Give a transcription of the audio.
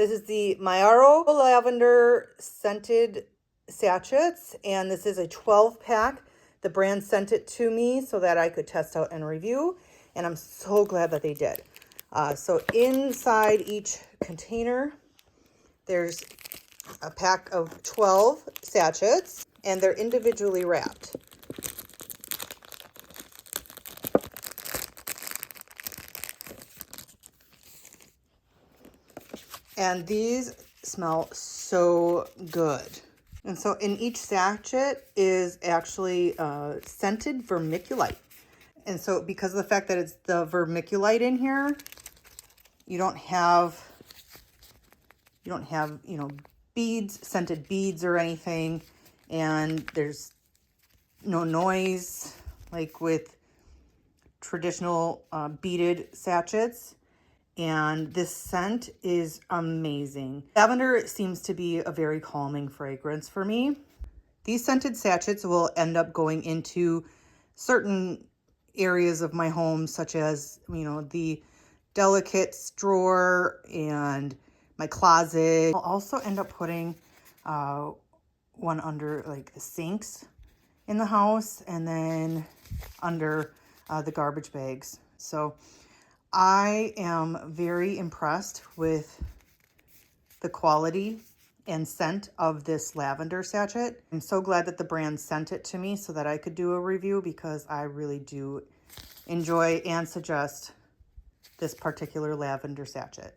This is the Mayaro Lavender Scented Sachets, and this is a 12-pack. The brand sent it to me so that I could test out and review, and I'm so glad that they did. So inside each container, there's a pack of 12 sachets, and they're individually wrapped. And these smell so good. And so in each sachet is actually scented vermiculite. And so because of the fact that it's the vermiculite in here, you don't have, beads, scented beads or anything. And there's no noise like with traditional beaded sachets. And this scent is amazing. Lavender seems to be a very calming fragrance for me. These scented sachets will end up going into certain areas of my home, such as, the delicates drawer and my closet. I'll also end up putting one under like the sinks in the house, and then under the garbage bags. So I am very impressed with the quality and scent of this lavender sachet. I'm so glad that the brand sent it to me so that I could do a review, because I really do enjoy and suggest this particular lavender sachet.